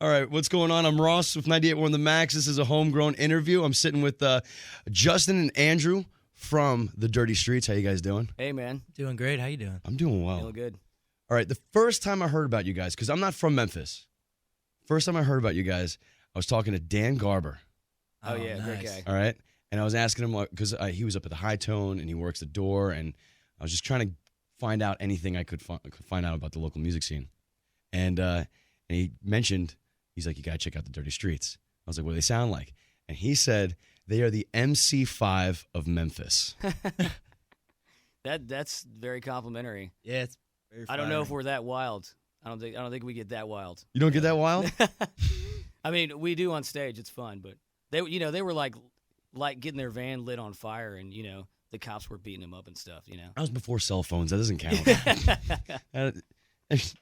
All right, what's going on? I'm Ross with 98.1 The Max. This is a homegrown interview. I'm sitting with Justin and Andrew from the Dirty Streets. How you guys doing? Hey, man. Doing great. How you doing? I'm doing well. Feeling good. All right, the first time I heard about you guys, because I'm not from Memphis. First time I heard about you guys, I was talking to Dan Garber. Oh, yeah, nice. great guy. All right, and I was asking him, because he was up at the High Tone and he works the door, and I was just trying to find out anything I could find out about the local music scene. And he mentioned, he's like, you got to check out the Dirty Streets. I was like, what do they sound like? And he said, they are the MC5 of Memphis. That's very complimentary. Yeah, it's very I don't know if flattering. we're that wild. I don't think we get that wild. You don't get that wild? I mean, we do on stage. It's fun, but they were like getting their van lit on fire, and the cops were beating them up and stuff. That was before cell phones. That doesn't count.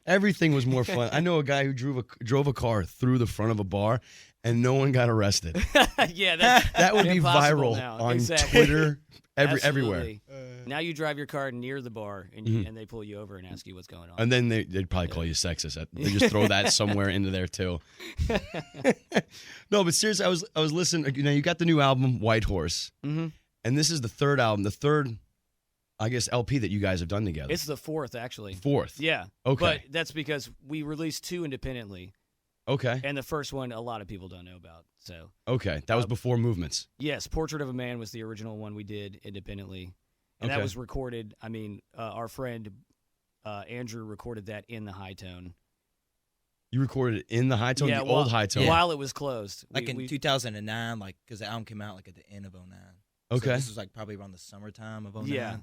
Everything was more fun. I know a guy who drove a car through the front of a bar, and no one got arrested. Yeah, That would be impossible viral now. on Exactly. Twitter, everywhere. Absolutely. Now you drive your car near the bar, and and they pull you over and ask you what's going on. And then they'd probably call you sexist. They just throw that somewhere into there too. No, but seriously, I was listening. You got the new album White Horse, Mhm. and this is the third album, the third, I guess, LP that you guys have done together. It's the fourth, actually. Fourth. Yeah. Okay. But that's because we released two independently, Okay. and the first one a lot of people don't know about. So Okay. That was before Movements. yes, Portrait of a Man was the original one we did independently, and Okay. that was recorded. I mean, our friend Andrew recorded that in the High Tone. You recorded it in the High Tone, the while, old High Tone. while it was closed. Like in 2009, because the album came out like at the end of 09. Okay. So this was like probably around the summertime of 09. Yeah.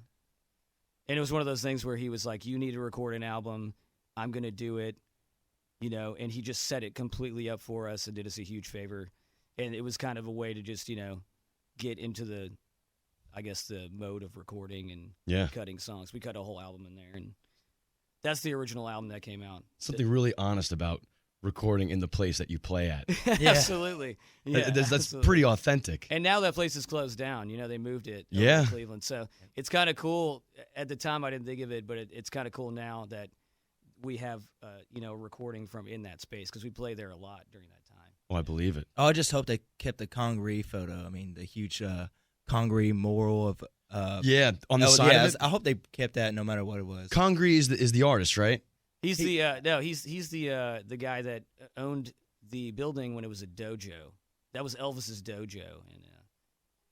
And it was one of those things where he was like, "You need to record an album. I'm gonna do it," and he just set it completely up for us and did us a huge favor. And it was kind of a way to just get into the mode of recording and Yeah. cutting songs. We cut a whole album in there, and that's the original album that came out. Something really honest about recording in the place that you play at. Yeah. Absolutely. Yeah, That's absolutely. pretty authentic. And now that place is closed down. They moved it over Yeah. to Cleveland. So it's kind of cool. At the time, I didn't think of it, but it's kind of cool now that we have, recording from in that space because we play there a lot during that time. Oh, I believe it. Oh, I just hope they kept the Congaree photo. I mean, the huge Congaree mural of. Yeah, on the side of it. I hope they kept that no matter what it was. Congaree is the artist, right? He's the guy that owned the building when it was a dojo. That was Elvis's dojo,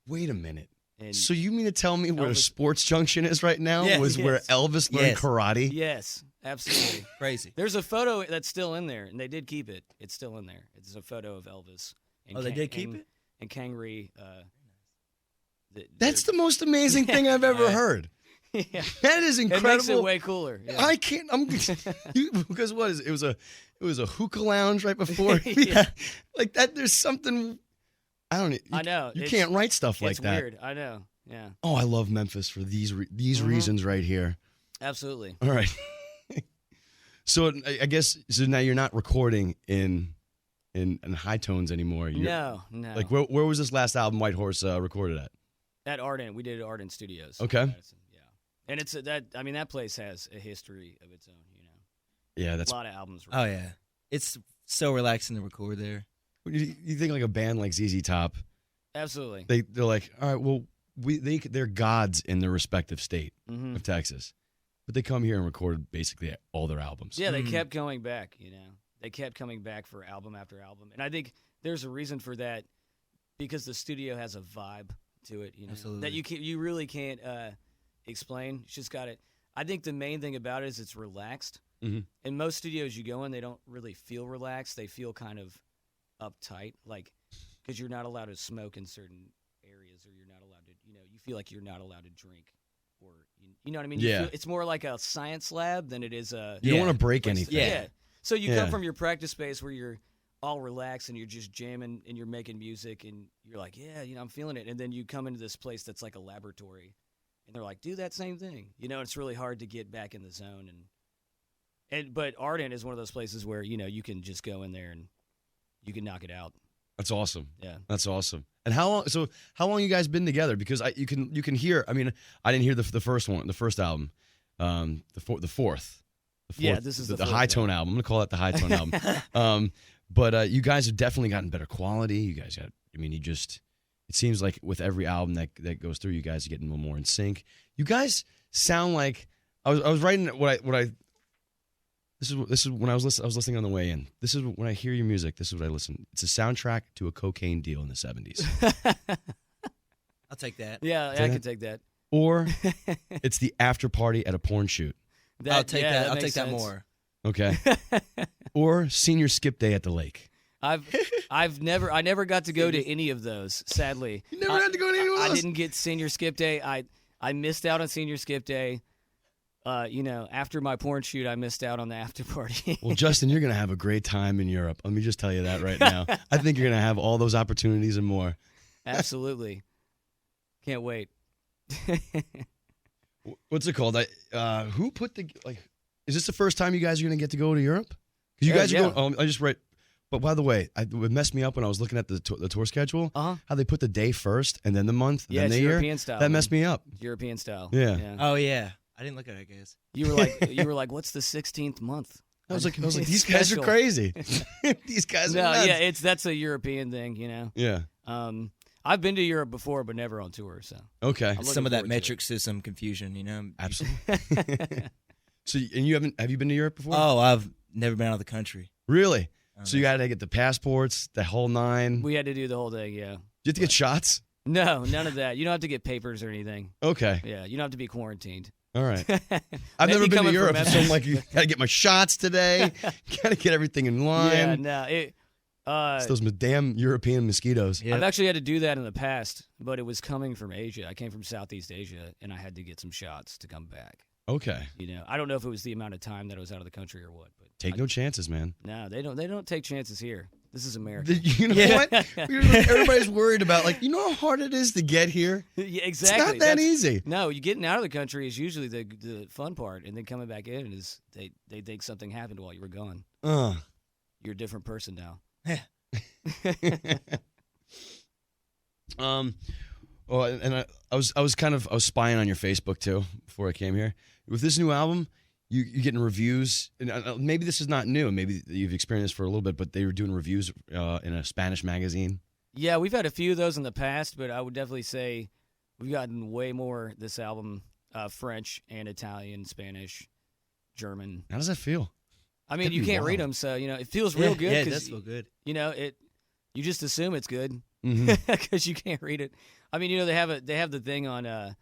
Wait a minute. and So you mean to tell me where a Elvis- Sports Junction is right now Yes, was where yes. Elvis learned Yes. karate? yes, absolutely. Crazy. There's a photo that's still in there, and they did keep it. It's still in there. It's a photo of Elvis. And Oh, they did keep it? And Kangaree. That's the most amazing thing I've ever heard. yeah. That is It makes it incredible. way cooler. Yeah. I can't. Because what is it? It was a hookah lounge right before. Yeah. Like that. There's something. I don't. I know. You It's- can't write stuff like it's that. weird. I know. Yeah. Oh, I love Memphis for these Mhm. reasons right here. Absolutely. All right. So I guess now you're not recording in high tones anymore. You're, No. Like where was this last album, White Horse, recorded at? At Ardent, we did it at Ardent Studios. Okay. Madison, yeah. And it's that place has a history of its own. Yeah, A that's. lot of albums. Oh yeah, it's so relaxing to record there. You think like a band like ZZ Top? Absolutely. They're like, all right, well, they're gods in their respective state Mhm. of Texas, but they come here and record basically all their albums. Yeah, they Mhm. kept going back. They kept coming back for album after album, and I think there's a reason for that because the studio has a vibe to it. Absolutely. That you really can't explain. It's just got it. I think the main thing about it is it's relaxed. Mhm. In most studios you go in, they don't really feel relaxed. They feel kind of uptight, like because you're not allowed to smoke in certain areas, or you're not allowed to. You feel like you're not allowed to drink, or you know what I mean. You Yeah. feel, it's more like a science lab than it is a. You don't Yeah. want to break place- anything. Yeah. So you Yeah. come from your practice space where you're all relaxed and you're just jamming and you're making music and you're like, yeah, I'm feeling it. And then you come into this place that's like a laboratory, and they're like, do that same thing. It's really hard to get back in the zone. But Ardent is one of those places where you can just go in there and you can knock it out. That's awesome. Yeah. That's awesome. And how long? So how long you guys been together? Because you can hear. I mean, I didn't hear the first one, the first album, the fourth. Yeah, this is the the fourth high tone album. I'm gonna call it the high tone album. But you guys have definitely gotten better quality. You guys got, I mean, it seems like with every album that goes through, you guys are getting more in sync. You guys sound like, I was writing this is when I was listening on the way in. This is when I hear your music, this is what I listen. It's a soundtrack to a cocaine deal in the 70s. I'll take that. Yeah, I can take that. Or it's the after party at a porn shoot. I'll take that. I'll makes take that sense. more. Okay. Or senior skip day at the lake. I never got to go to any of those, sadly. You never had to go to any of I those? didn't get senior skip day. I missed out on senior skip day. After my porn shoot, I missed out on the after party. Well, Justin, you're going to have a great time in Europe. Let me just tell you that right now. I think you're going to have all those opportunities and more. Absolutely. Can't wait. What's it called? Who put is this the first time you guys are going to get to go to Europe? Because you guys are going, I just read, but by the way, it messed me up when I was looking at the tour schedule, how they put the day first and then the month and then the year. European style. That messed me up. European style. Yeah. Oh yeah, I didn't look at it, I guess. You were like, what's the 16th month? I was like, these Special. guys are crazy. These guys are nuts. Yeah, that's a European thing, Yeah. I've been to Europe before, but never on tour. So Okay. Some of that forward to metric system confusion, Absolutely. So, and have you been to Europe before? Oh, I've never been out of the country. Really? So you got to get the passports, the whole nine. We had to do the whole thing. Yeah. You have to get shots? No, none of that. You don't have to get papers or anything. Okay. Yeah, you don't have to be quarantined. All right. I've never been to Europe, so I'm like, you got to get my shots today. Got to get everything in line. Yeah, no, It's those damn European mosquitoes. Yep. I've actually had to do that in the past, but it was coming from Asia. I came from Southeast Asia, and I had to get some shots to come back. Okay. I don't know if it was the amount of time that I was out of the country or what, but Take no chances, man. no, they don't take chances here. This is America. You know what? Everybody's worried about, how hard it is to get here. Yeah, It's exactly. not that easy. No, you getting out of the country is usually the fun part, and then coming back in is they think something happened while you were gone. You're a different person now. And I was spying on your Facebook too before I came here. With this new album, you're getting reviews, and maybe this is not new. Maybe you've experienced this for a little bit, but they were doing reviews in a Spanish magazine. Yeah, we've had a few of those in the past, but I would definitely say we've gotten way more this album, French and Italian, Spanish, German. How does that feel? I mean, That'd you be can't read wild. them, so it feels real good. Yeah, 'cause, that's feel good. You just assume it's good Mhm. because you can't read it. I mean, they have the thing on the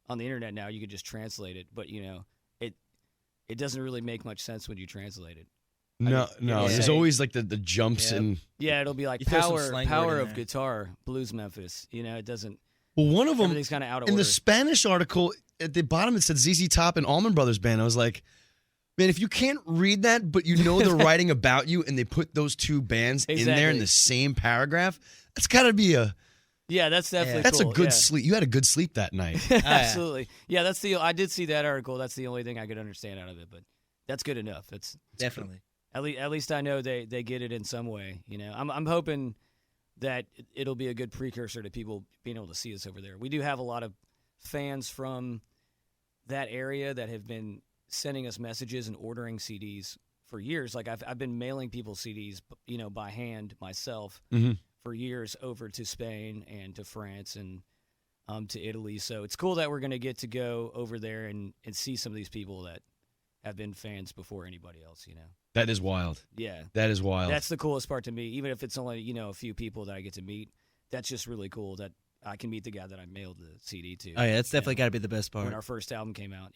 internet now. You could just translate it, but it doesn't really make much sense when you translate it. No. yeah. There's always the jumps Yep. and. Yeah, it'll be like You throw some slang word power in of there. guitar, blues Memphis. It doesn't. Well, one of them Everything's kind of out of in order. the Spanish article at the bottom it said ZZ Top and Allman Brothers Band. I was like, man, if you can't read that, but you know they're writing about you, and they put those two bands in there in Exactly. the same paragraph, that's got to be Yeah, that's definitely that's cool. a good yeah. sleep. You had a good sleep that night. Absolutely. Yeah, I did see that article. That's the only thing I could understand out of it, but that's good enough. That's Definitely. at least I know they get it in some way. I'm hoping that it'll be a good precursor to people being able to see us over there. We do have a lot of fans from that area that have been sending us messages and ordering CDs for years. Like I've been mailing people CDs, by hand myself Mhm. for years over to Spain and to France and to Italy. So it's cool that we're going to get to go over there and see some of these people that have been fans before anybody else, That is wild. Yeah. That is wild. That's the coolest part to me. Even if it's only, a few people that I get to meet, that's just really cool that I can meet the guy that I mailed the CD to. Oh yeah, that's definitely got to be the best part. when our first album came out.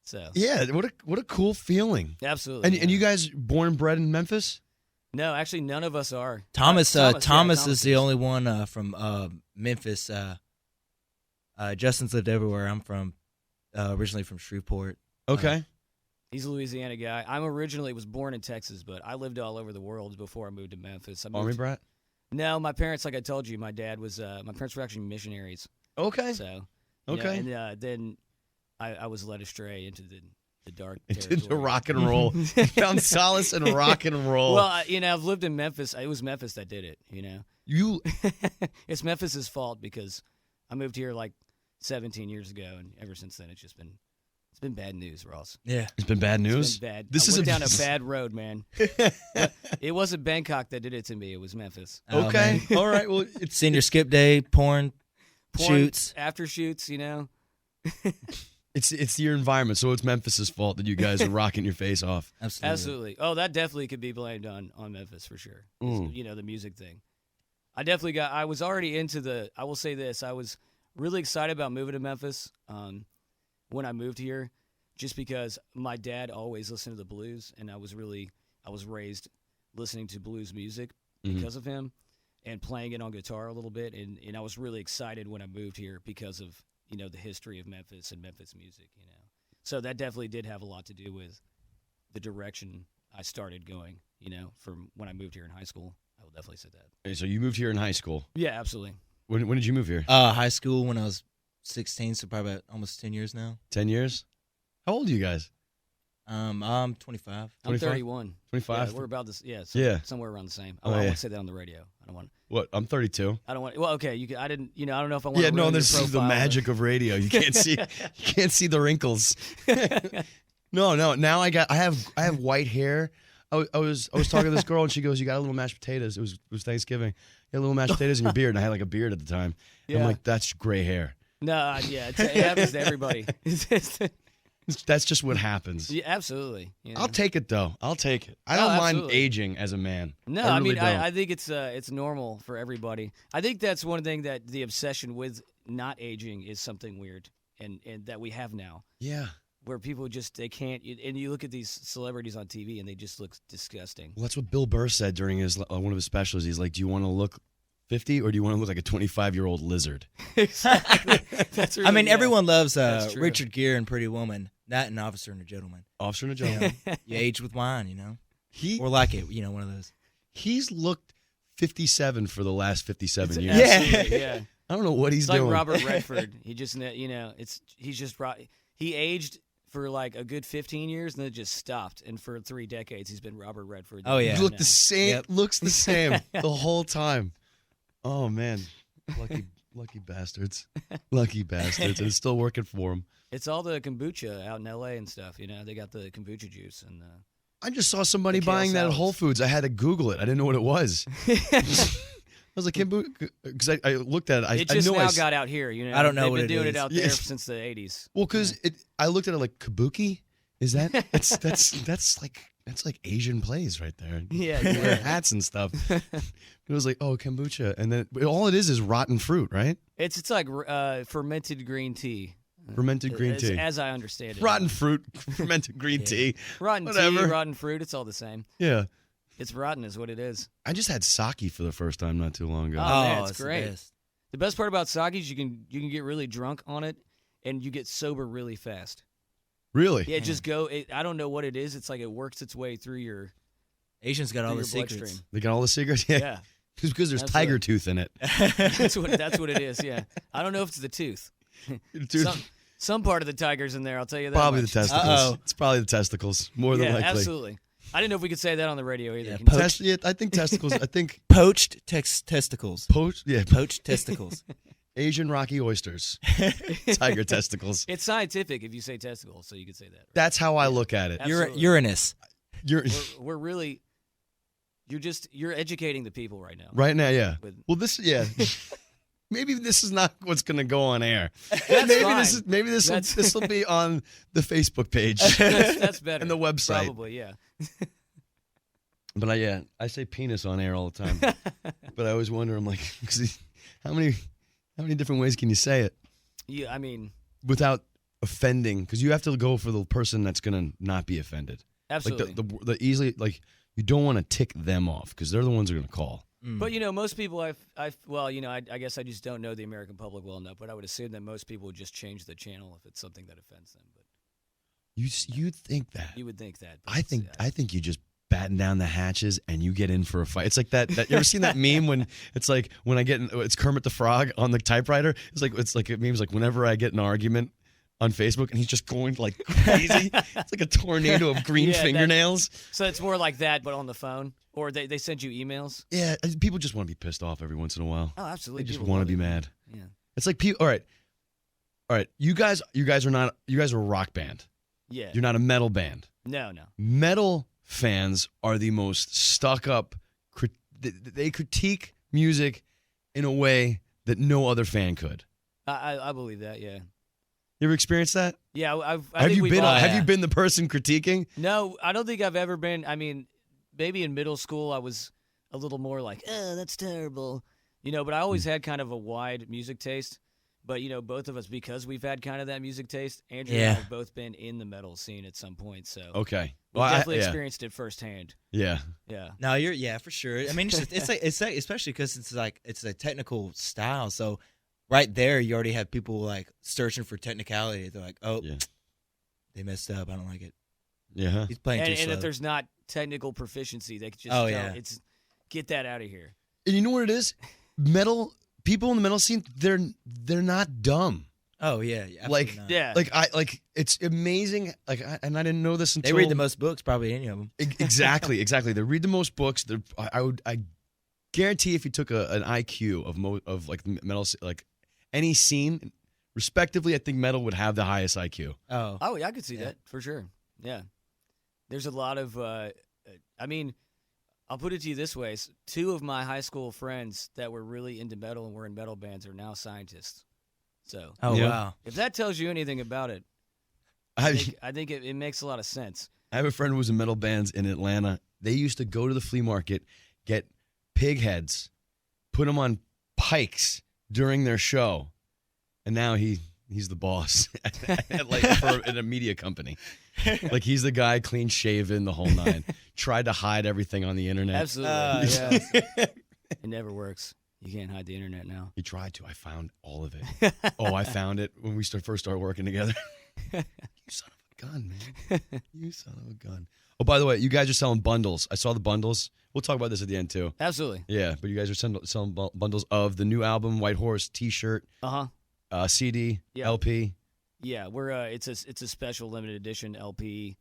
So, yeah. What a cool feeling. absolutely. And you guys born and bred in Memphis? No, actually, none of us are. Thomas Thomas is the only one from Memphis. Justin's lived everywhere. I'm from originally from Shreveport. Okay. He's a Louisiana guy. Was born in Texas, but I lived all over the world before I moved to Memphis. Army brat. No, my parents, like I told you, my parents were actually missionaries. Okay. So, Okay. and then I was led astray into the dark Into territory. rock and roll. You found solace in rock and roll. Well, I've lived in Memphis. It was Memphis that did it, you It's Memphis's fault because I moved here like 17 years ago, and ever since then it's just been It's been bad news, Ross. Yeah. It's been bad news. It's been bad. This I is went a- down a bad road, man. It wasn't Bangkok that did it to me. It was Memphis. Oh, Okay, man. all right. Well, it's Senior skip day, porn Porn, shoots. after shoots, you know. it's your environment, so it's Memphis's fault that you guys are rocking your face off. Absolutely. Absolutely. Oh, that definitely could be blamed on Memphis for sure. Mm. You know, the music thing. I was already into I will say this, I was really excited about moving to Memphis when I moved here, just because my dad always listened to the blues, and I was raised listening to blues music Mhm. because of him and playing it on guitar a little bit. And I was really excited when I moved here because of, you know, the history of Memphis and Memphis music, you know. So that definitely did have a lot to do with the direction I started going, you know, from when I moved here in high school. I will definitely say that. Okay, so you moved here in high school. Yeah, absolutely. When did you move here? High school when I was 16, so probably about almost 10 years now. 10 years. How old are you guys? I'm 25. I'm 25? 31. 25. Yeah, we're about this. Yeah, Yeah. somewhere around the same. Oh, I yeah. won't say that on the radio. I don't want. What? I'm 32. I don't want. Well, okay. I didn't. You know, I don't know if I want. Yeah, to no, ruin your this is the profile. magic of radio. You can't see the wrinkles. No. Now I have white hair. I was talking to this girl and she goes, "You got a little mashed potatoes." It was Thanksgiving. You got a little mashed potatoes in your beard, and I had like a beard at the time. Yeah. I'm like, that's gray hair. No, yeah, it happens to everybody. That's just what happens. Yeah, absolutely. You know. I'll take it though. I'll take it. I Oh, don't mind absolutely. aging as a man. No, I I really mean, don't. I think it's normal for everybody. I think that's one thing that the obsession with not aging is something weird, and that we have now, Yeah. where people just they can't. And you look at these celebrities on TV, and they just look disgusting. Well, that's what Bill Burr said during his one of his specials. He's like, "Do you want to look 50 or do you want to look like a 25-year-old lizard?" Exactly. That's really, I mean, yeah. everyone loves That's true. Richard Gere and Pretty Woman. That and Officer and a Gentleman. Officer and a gentleman. You age with wine, you know? He Or like it, one of those. he's looked 57 for the last 57 years. Absolutely, yeah. I don't know what he's It's like doing. Robert Redford. He just, he aged for like a good 15 years and then it just stopped. And for 3 decades, he's been Robert Redford. Oh, yeah. He looked the same. Yep. Looks the same the whole time. Oh man, lucky bastards, lucky bastards, and it's still working for him. It's all the kombucha out in L.A. and stuff. You know, they got the kombucha juice and. I just saw somebody The kale buying that at salads. Whole Foods. I had to Google it. I didn't know what it was. I was like, because I looked at it. It I just know now got out here. You know, I don't know They've what been it doing is. it out there Yes. since the 80s. Well, because I looked at it like kabuki. Is that that's like Asian plays right there. Yeah, They wear yeah. hats and stuff. It was like, oh, kombucha, and then all it is rotten fruit, right? It's like fermented green tea. Fermented green tea. As I understand it. Rotten fruit, fermented green tea. Rotten tea, whatever. rotten fruit. It's all the same. Yeah. It's rotten, is what it is. I just had sake for the first time not too long ago. Oh, man, it's it's great. The best. The best part about sake is you can get really drunk on it, and you get sober really fast. Really? Yeah, just go. I don't know what it is. It's like it works its way through your Asians got all through the your secrets. bloodstream. They got all the secrets? Yeah. Yeah, It's because there's Absolutely. tiger tooth in it. that's what it is. Yeah, I don't know if it's the tooth. Dude, Some part of the tiger's in there. I'll tell you that. probably much. the testicles. Uh-oh. It's probably the testicles, more than Yeah, likely. absolutely. I didn't know if we could say that on the radio either. Yeah, Can you- poached. Yeah, I think testicles. I think Poached testicles. Poached testicles. Asian rocky oysters, tiger testicles. It's scientific if you say testicles, so you could say that. Right? That's how I look at it. Absolutely. Uranus. You're We're really. You're educating the people right now. right now, yeah. With- Well, maybe this is not what's going to go on air. That's fine. Maybe this will be on the Facebook page That's better. and the website. Probably, yeah. But I say penis on air all the time. But I always wonder, I'm like, 'cause how many different ways can you say it Yeah, I mean, without offending? Because you have to go for the person that's going to not be offended. absolutely. Like the easily, like you don't want to tick them off because they're the ones who are going to call. But most people, I guess I just don't know the American public well enough. But I would assume that most people would just change the channel if it's something that offends them. But You think that? you would think that. but I think you just batten down the hatches and you get in for a fight. It's like that you ever seen that meme when it's like when I get in, it's Kermit the Frog on the typewriter. It's like it memes like whenever I get in an argument on Facebook and he's just going like crazy. It's like a tornado of green Yeah, that- fingernails. So it's more like that, but on the phone, or they send you emails. Yeah, people just want to be pissed off every once in a while. Oh, absolutely. They just People want love to be it. mad. Yeah. It's like people. All right, All right, you guys are a rock band. Yeah. You're not a metal band. No. Metal fans are the most stuck up. They critique music in a way that no other fan could. I believe that. Yeah. You ever experienced that? Yeah. I Have think you we've been? all- Have you been the person critiquing? No, I don't think I've ever been. I mean, maybe in middle school I was a little more like, oh, that's terrible. But I always had kind of a wide music taste. But, both of us, because we've had kind of that music taste, Andrew and I Yeah. have both been in the metal scene at some point. So Okay. we've Well, definitely yeah. experienced it firsthand. Yeah. Yeah. No, yeah, for sure. I mean, it's like especially because it's a technical style. So right there, you already have people like searching for technicality. They're like, oh, Yeah. they messed up. I don't like it. Yeah. He's playing too And slow. if there's not technical proficiency, they could just Oh, go, yeah. get that out of here. And you know what it is? Metal people in the metal scene, they're not dumb. Oh yeah, Like- absolutely not. Like it's amazing. And I didn't know this They until read the most books, probably any of them. Exactly. They read the most books. I guarantee if you took an IQ of like metal, like any scene, respectively, I think metal would have the highest IQ. Oh, yeah, I could see Yeah. that for sure. Yeah. There's a lot of, I mean, I'll put it to you this way. 2 of my high school friends that were really into metal and were in metal bands are now scientists. So Oh Yeah. wow. if that tells you anything about it, I I think it makes a lot of sense. have a friend who was in metal bands in Atlanta. They used to go to the flea market, get pig heads, put them on pikes during their show, and now he's the boss in a media company. Like he's the guy, clean shaven, the whole nine. Tried to hide everything on the internet. Absolutely. yeah. It never works. You can't hide the internet now. He tried to. I found all of it. I found it when we first started working together. You son of a gun, man. You son of a gun. Oh, by the way, you guys are selling bundles. I saw the bundles. We'll talk about this at the end, too. Absolutely. Yeah, but you guys are selling bundles of the new album, White Horse, T-shirt, CD, Yeah. LP. Yeah, we're it's a special limited edition LP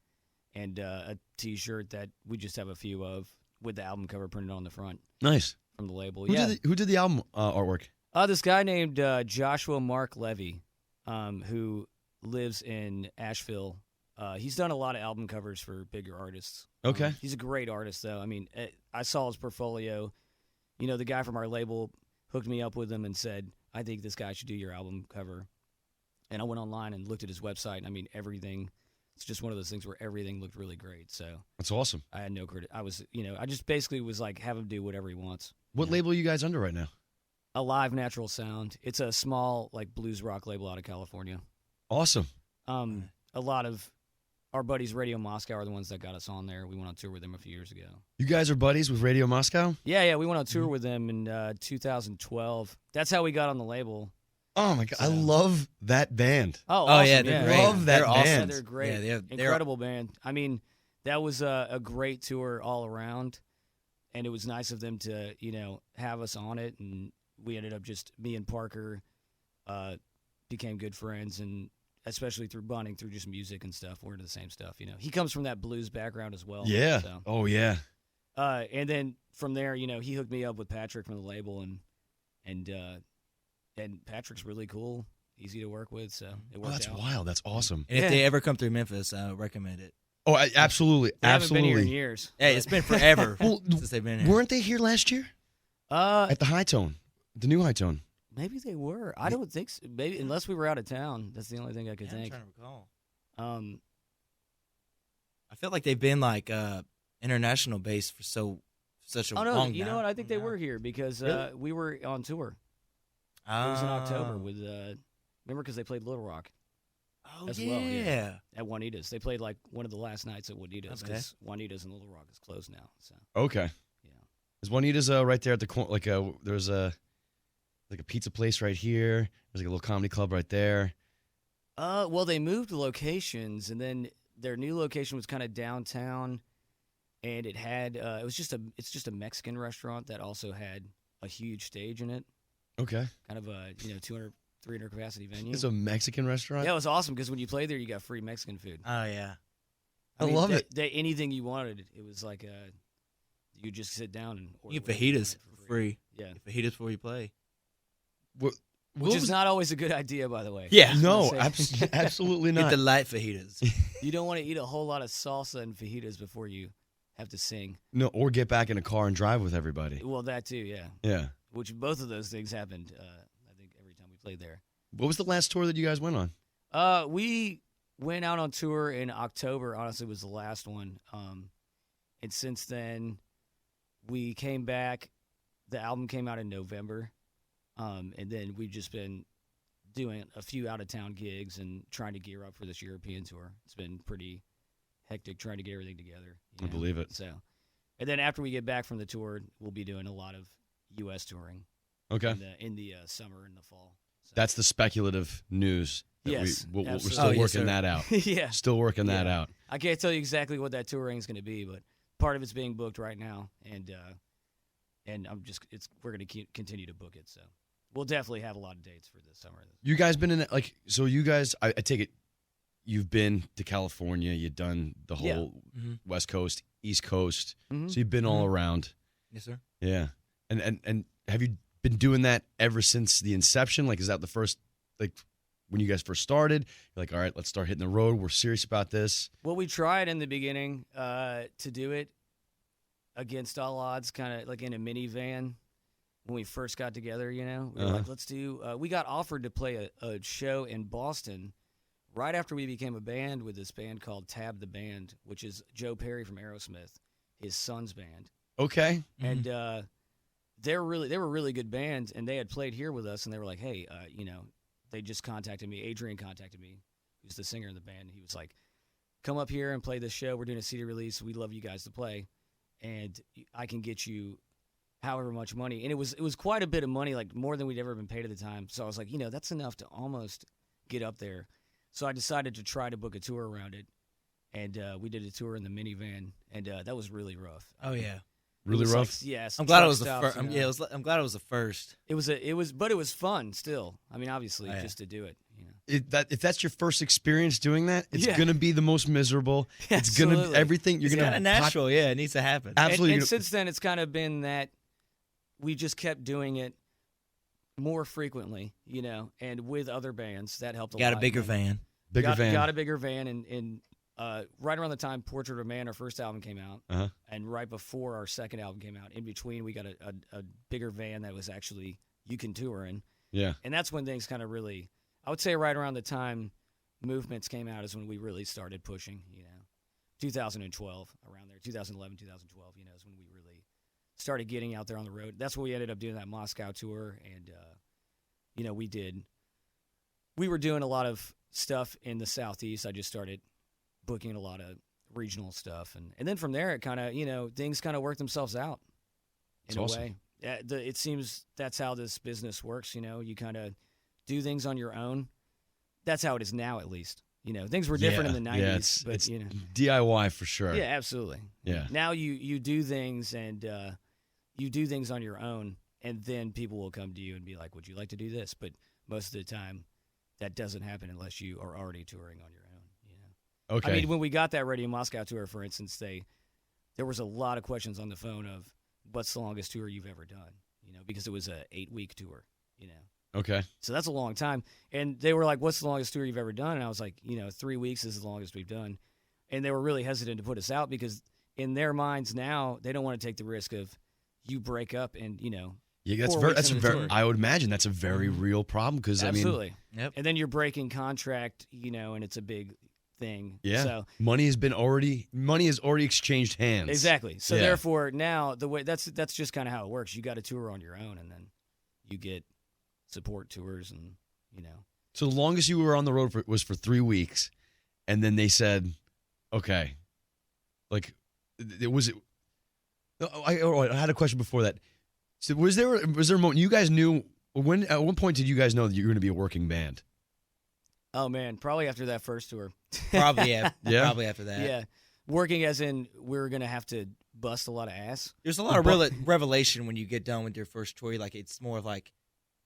and a T-shirt that we just have a few of with the album cover printed on the front Nice. from the label. Who did the album artwork? This guy named Joshua Mark Levy, who lives in Asheville. He's done a lot of album covers for bigger artists. Okay. He's a great artist, though. I mean, I saw his portfolio. The guy from our label hooked me up with him and said, I think this guy should do your album cover. And I went online and looked at his website. And I mean, everything. It's just one of those things where everything looked really great. So That's awesome. I had no credit. I was, I just basically was like, have him do whatever he wants. What label are you guys under right now? Alive Natural Sound. It's a small, like, blues rock label out of California. Awesome. A lot of our buddies, Radio Moscow, are the ones that got us on there. We went on tour with them a few years ago. You guys are buddies with Radio Moscow? Yeah, we went on tour with them in 2012. That's how we got on the label. Oh, my God. I So- love that band. Oh, Oh awesome. yeah, they're great. Love that they're awesome. band. They're great. Yeah, they're Incredible band. I mean, that was a great tour all around, and it was nice of them to, have us on it. And we ended up me and Parker became good friends, and especially through bonding through just music and stuff. We're into the same stuff, He comes from that blues background as well. Yeah. So. Oh, yeah. And then from there, he hooked me up with Patrick from the label, and Patrick's really cool, easy to work with, so it Oh, worked that's out. wild. That's awesome. And if Yeah. they ever come through Memphis, I would recommend it. Oh, absolutely. They haven't been here in Absolutely. years. Hey, but- it's been forever Well, since they've been here. Weren't they here last year? Uh, At the High Tone, the new High Tone. maybe they were. I don't think so. Maybe unless we were out of town. That's the only thing I could Yeah, I'm think. trying to recall. Um, I feel like they've been like international based for such a oh no, long you know now- what? I think they now. were here because Really? we were on tour. It was in October Oh. with remember because they played Little Rock Oh as yeah. well, yeah. at Juanita's. They played like one of the last nights at Juanita's Okay. because Juanita's and Little Rock is closed now. So Okay. yeah. Is Juanita's right there at the corner? There's a pizza place right here. There's like a little comedy club right there. Well, they moved locations, and then their new location was kind of downtown, and it had it's just a Mexican restaurant that also had a huge stage in it, Okay. kind of a 200, 300 capacity venue. It's a Mexican restaurant. Yeah, it was awesome because when you play there, you got free Mexican food. Oh yeah. I love it. Anything you wanted, it was like you just sit down and order You get whatever you fajitas wanted for free. Yeah. Fajitas before you play. which is not always a good idea, by the way. Yeah. No, Say- absolutely Get not. the light fajitas. You don't want to eat a whole lot of salsa and fajitas before you have to sing. No, or get back in a car and drive with everybody. Well, that too, yeah. Yeah. Which both of those things happened, I think, every time we played there. What was the last tour that you guys went on? We went out on tour in October. Honestly, was the last one. And since then, we came back. The album came out in November. And then we've just been doing a few out-of-town gigs and trying to gear up for this European tour. It's been pretty hectic trying to get everything together. I believe it. So, and then after we get back from the tour, we'll be doing a lot of U.S. touring Okay. in the summer and the fall. So. That's the speculative news. That Yes, we're absolutely. still Oh, yes, working sir. that out. yeah. Still working that Yeah. out. I can't tell you exactly what that touring is going to be, but part of it's being booked right now, and we're going to continue to book it. So we'll definitely have a lot of dates for this summer. You guys been in so you guys, I take it, you've been to California, you've done the Yeah. whole Mhm. West Coast, East Coast, Mhm. so you've been all around. Yes, sir. Yeah. And have you been doing that ever since the inception? Like, is that the first, like, when you guys first started, you're like, all right, let's start hitting the road. We're serious about this. Well, we tried in the beginning to do it against all odds, kind of like in a minivan when we first got together. We were like, let's do. We got offered to play a show in Boston right after we became a band with this band called Tab the Band, which is Joe Perry from Aerosmith, his son's band. Okay. And they were a really good band, and they had played here with us, and they were like, hey, they just contacted me. Adrian contacted me, who's the singer in the band. He was like, come up here and play this show. We're doing a CD release. We'd love you guys to play, and I can get you however much money. And it was quite a bit of money, like more than we'd ever been paid at the time. So I was like, that's enough to almost get up there. So I decided to try to book a tour around it, and we did a tour in the minivan, and that was really rough. Oh yeah. Really It was rough? Like, yes. I'm glad it truck was the stops, first. you know. I'm glad it was the first. But it was fun still. I mean, obviously, Oh, yeah. just to do it. If that's your first experience doing that, it's Yeah. going to be the most miserable. It's going to Absolutely. everything you're It's going kind to of natural. Yeah, it needs to happen. Absolutely. And since then, it's kind of been that we just kept doing it more frequently, and with other bands. That helped a lot. Got a bigger And van. bigger van. Got a bigger van, and right around the time Portrait of a Man, our first album, came out, Uh-huh. and right before our second album came out, in between, we got a bigger van that was actually you can tour in. Yeah. And that's when things kind of really, I would say right around the time Movements came out is when we really started pushing, 2012, around there, 2011, 2012, is when we really started getting out there on the road. That's when we ended up doing that Moscow tour. And, we were doing a lot of stuff in the Southeast. I just started booking a lot of regional stuff. And then from there, it kind of, things kind of worked themselves out in That's a awesome. way. It seems that's how this business works. You kind of do things on your own. That's how it is now, at least. Things were different in the 90s, Yeah, it's but DIY for sure. yeah, absolutely. Yeah. Now you do things and you do things on your own, and then people will come to you and be like, "Would you like to do this?" But most of the time, that doesn't happen unless you are already touring on your own. Okay. I mean, when we got that Radio Moscow tour, for instance, there was a lot of questions on the phone of, "What's the longest tour you've ever done?" Because it was a 8-week tour. Okay. So that's a long time. And they were like, what's the longest tour you've ever done? And I was like, 3 weeks is the longest we've done. And they were really hesitant to put us out because in their minds now, they don't want to take the risk of you break up and, Yeah, that's 4 very. weeks That's a into the very. tour. I would imagine that's a very real problem because I mean, absolutely. Yep. And then you're breaking contract, and it's a big thing. yeah, So money has already exchanged hands. exactly. So Yeah. therefore now the way that's just kind of how it works. You got to tour on your own and then you get support tours and, So the longest you were on the road was for 3 weeks, and then they said, "Okay," like it was. I had a question before that. So was there a moment you guys knew when? At what point did you guys know that you were going to be a working band? oh man, probably after that first tour. Probably yeah. Yeah? Probably after that. Yeah. Working as in we're going to have to bust a lot of ass. There's a lot of revelation when you get done with your first tour. Like it's more of like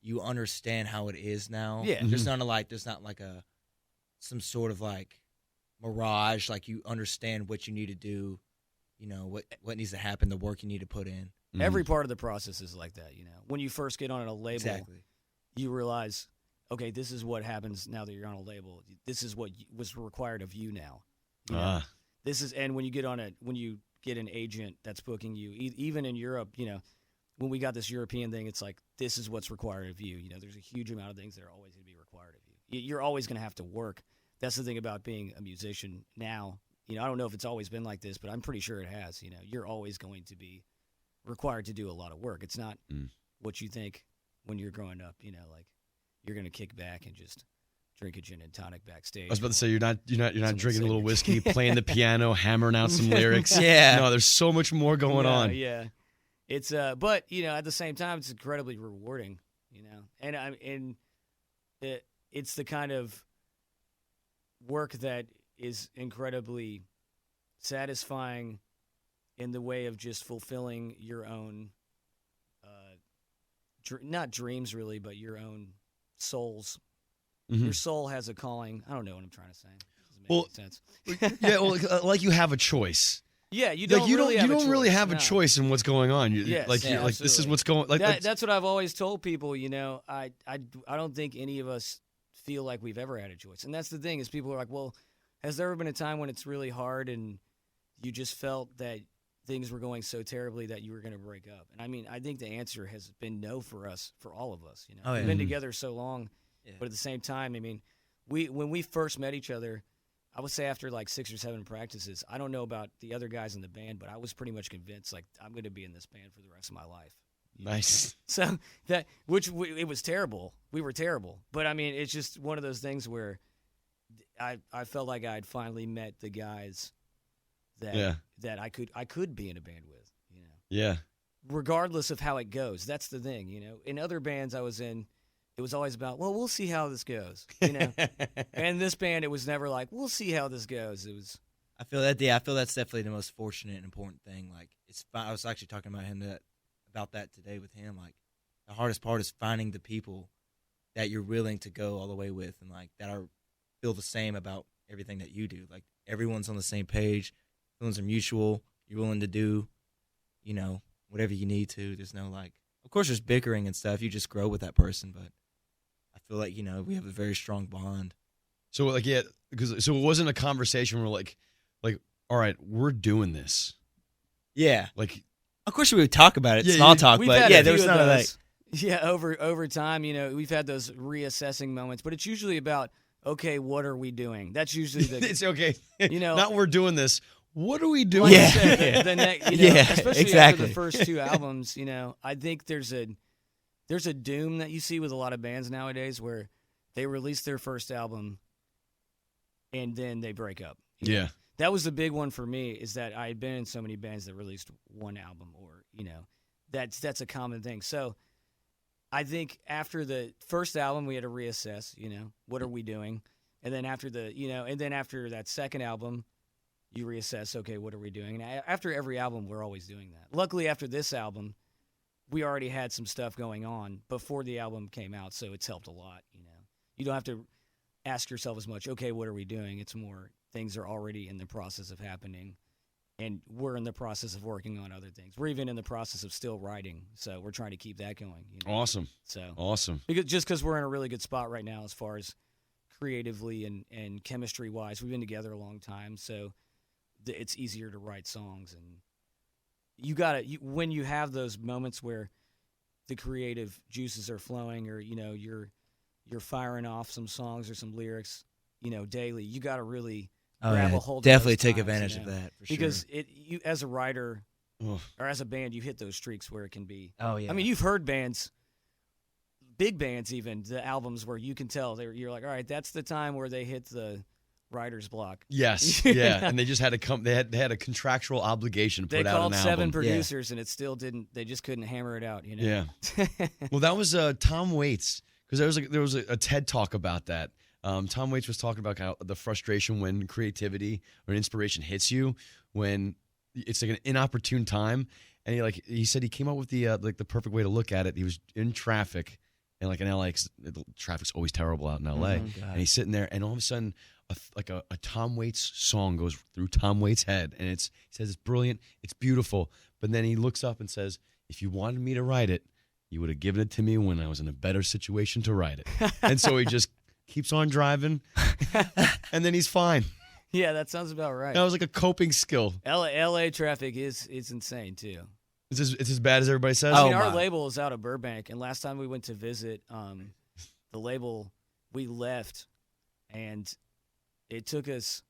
you understand how it is now. Yeah. There's not like some sort of like mirage. Like you understand what you need to do. What needs to happen, the work you need to put in. Mm-hmm. Every part of the process is like that, When you first get on a label, Exactly. you realize, okay, this is what happens now that you're on a label. This is what was required of you now. You know? This is, and when you get an agent that's booking you, even in Europe, when we got this European thing, it's like, this is what's required of you. There's a huge amount of things that are always going to be required of you. You're always going to have to work. That's the thing about being a musician now. I don't know if it's always been like this, but I'm pretty sure it has. You're always going to be required to do a lot of work. It's not what you think when you're growing up, like you're going to kick back and just drink a gin and tonic backstage. I was about to say, you're not drinking a little whiskey, playing the piano, hammering out some lyrics. Yeah. No, there's so much more going on. Yeah. It's but at the same time, it's incredibly rewarding, and it's the kind of work that is incredibly satisfying in the way of just fulfilling your own, not dreams really, but your own souls. Mm-hmm. Your soul has a calling. I don't know what I'm trying to say. It doesn't make any sense. Yeah, well, like you have a choice. Yeah, you don't really have a choice in what's going on. Yes, like this is what's going. Like that's what I've always told people. I don't think any of us feel like we've ever had a choice, and that's the thing is people are like, well, has there ever been a time when it's really hard and you just felt that things were going so terribly that you were going to break up? And I think the answer has been no for us, for all of us. We've been together so long, but at the same time, when we first met each other, I would say after like 6 or 7 practices, I don't know about the other guys in the band, but I was pretty much convinced like I'm going to be in this band for the rest of my life. Nice. So it was terrible. We were terrible, but it's just one of those things where I felt like I had finally met the guys that I could be in a band with. Yeah. Regardless of how it goes, that's the thing. In other bands I was in, it was always about, well, we'll see how this goes, And this band, it was never like, we'll see how this goes. It was. I feel that. Yeah, I feel that's definitely the most fortunate and important thing. Like, I was actually talking about that today with him. Like, the hardest part is finding the people that you're willing to go all the way with, and like that feel the same about everything that you do. Like, everyone's on the same page. Feelings are mutual. You're willing to do, whatever you need to. There's no like. Of course, there's bickering and stuff. You just grow with that person, but. I feel like, we have a very strong bond. So, like, yeah, so it wasn't a conversation where, like, all right, we're doing this. Yeah. Like, of course we would talk about it, small talk, but there was none of that. Yeah, over time, we've had those reassessing moments, but it's usually about, okay, what are we doing? That's usually it's okay. Not we're doing this. What are we doing? Like I said, especially exactly. After the first 2 albums, I think there's a doom that you see with a lot of bands nowadays where they release their first album and then they break up. Yeah. That was the big one for me, is that I had been in so many bands that released one album, or, that's a common thing. So I think after the first album, we had to reassess, what are we doing? And then after after that second album, you reassess, okay, what are we doing? And after every album, we're always doing that. Luckily, after this album, we already had some stuff going on before the album came out, so it's helped a lot. You don't have to ask yourself as much, okay, what are we doing? It's more things are already in the process of happening, and we're in the process of working on other things. We're even in the process of still writing, so we're trying to keep that going. Awesome. So awesome. Because we're in a really good spot right now as far as creatively and chemistry-wise. We've been together a long time, so it's easier to write songs. And when you have those moments where the creative juices are flowing, or you're firing off some songs or some lyrics, daily, you got to really grab a hold. Definitely of those take times, advantage of that for because sure. you as a writer or as a band, you hit those streaks where it can be. Oh yeah. You've heard bands, big bands, even the albums where you can tell you're like, all right, that's the time where they hit the writer's block. Yes, yeah, and they just had to come. They had a contractual obligation to put out an album. They called 7 producers, and it still didn't. They just couldn't hammer it out. Yeah. Well, that was Tom Waits, because there was a TED Talk about that. Tom Waits was talking about how the frustration when creativity or inspiration hits you, when it's like an inopportune time, and he said he came up with the perfect way to look at it. He was in traffic, and like in LA, 'cause traffic's always terrible out in LA, and he's sitting there, and all of a sudden, a Tom Waits song goes through Tom Waits' head, and he says it's brilliant, it's beautiful, but then he looks up and says, if you wanted me to write it, You would have given it to me when I was in a better situation to write it. And so he just keeps on driving, and then he's fine. Yeah, that sounds about right. That was like a coping skill. LA traffic is insane too. It's as bad as everybody says. I Oh, mean, our my. label is out of Burbank, and last time we went to visit the label, we left, and it took us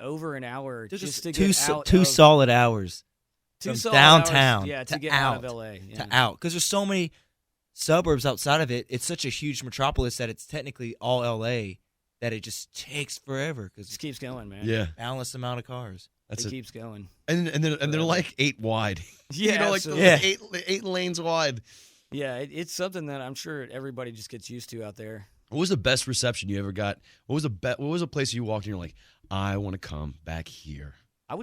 over an hour just to get out two of, solid hours two from solid downtown hours, yeah, to get out out of LA. Yeah. to out, because there's so many suburbs outside of it. It's such a huge metropolis that it's technically all LA, that it just takes forever because Just keeps going, man. Yeah, boundless amount of cars. that's it it. keeps going. And they're Forever. like 8 wide. Yeah, you know, like absolutely. Yeah. eight lanes wide. Yeah, it's something that I'm sure everybody just gets used to out there. What was the best reception you ever got? What was a place you walked in? You're like, I want to come back here.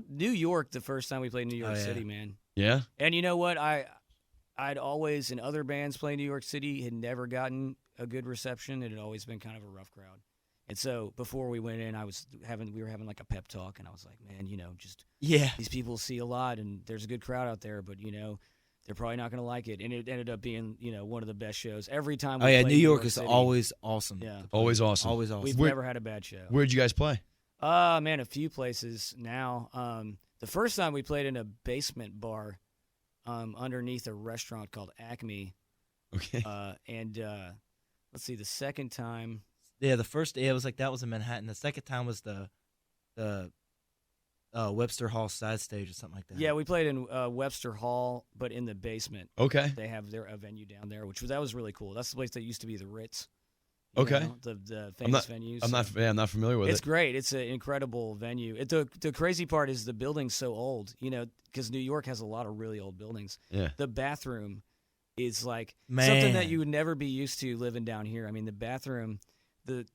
New York the first time we played New York Oh, yeah. City, man. Yeah. And you know what? I'd always, in other bands playing New York City, had never gotten a good reception. It had always been kind of a rough crowd. And so before we went in, we were having like a pep talk, and I was like, man, just Yeah, these people see a lot, and there's a good crowd out there, but they're probably not going to like it. And it ended up being one of the best shows every time. oh We yeah, played New York is City, always awesome. Yeah. Always awesome. Always awesome. We've Where- never had a bad show. Where'd you guys play? Man, a few places now. The first time we played in a basement bar underneath a restaurant called Acme. Okay. And let's see, the second time. Yeah, the first day it was like that was in Manhattan. The second time was the Webster Hall side stage or something like that. Yeah, we played in Webster Hall, but in the basement. Okay. They have a venue down there, that was really cool. That's the place that used to be the Ritz. Okay. The famous venues. I'm not familiar with It's it. great. It's an incredible venue. The crazy part is the building's so old, because New York has a lot of really old buildings. Yeah. The bathroom is like Man. something that you would never be used to living down here. I mean, the bathroom,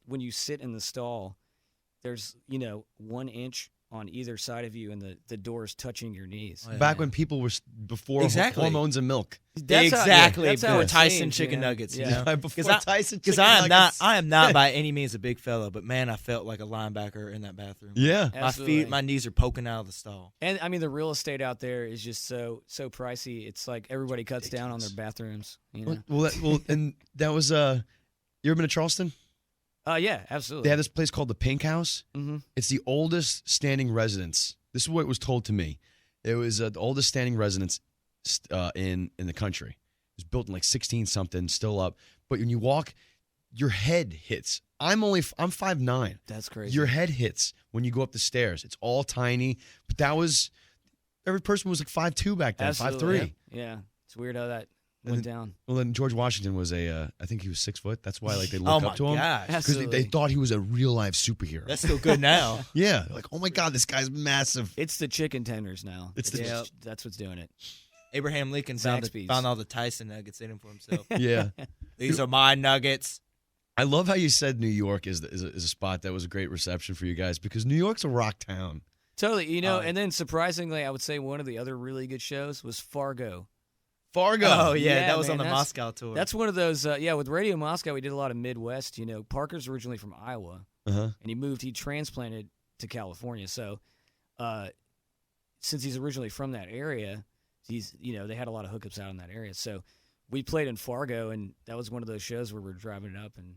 when you sit in the stall, there's 1 inch on either side of you, and the door's touching your knees. Oh, yeah. Back when people were before Exactly. hormones and milk. Exactly. That's how Before it Tyson seems, chicken nuggets. Yeah. You know? Before I- Tyson. Because chicken nuggets. I am not by any means a big fella, but man, I felt like a linebacker in that bathroom. Yeah. Absolutely. My knees are poking out of the stall. And I mean, the real estate out there is just so pricey. It's like everybody cuts down on their bathrooms. And that was you ever been to Charleston? Yeah, absolutely. They had this place called the Pink House. Mm-hmm. It's the oldest standing residence. This is what was told to me. It was the oldest standing residence in the country. It was built in like 16 something, still up. But when you walk, your head hits. I'm 5'9". That's crazy. Your head hits when you go up the stairs. It's all tiny. But every person was like 5'2" back then, Absolutely. 5'3". Yeah, it's weird how that And went down. Well, then George Washington was I think he was 6 foot. That's why they Oh look my up to him. gosh. Because Absolutely. they thought he was a real life superhero. That's still good now. Yeah, like, oh my God, this guy's massive. It's the chicken tenders now. It's the- Yep. That's what's doing it. Abraham Lincoln Zaxby's. found all the Tyson nuggets in him for himself. Yeah. These are my nuggets. I love how you said New York is a spot that was a great reception for you guys, because New York's a rock town. Totally. And then surprisingly, I would say one of the other really good shows was Fargo. Fargo. Oh yeah, Yeah, that was man, on the that's- Moscow tour. That's one of those. With Radio Moscow, we did a lot of Midwest. Parker's originally from Iowa, Uh-huh. and he transplanted to California. So, since he's originally from that area, they had a lot of hookups out in that area. So, we played in Fargo, and that was one of those shows where we're driving it up, and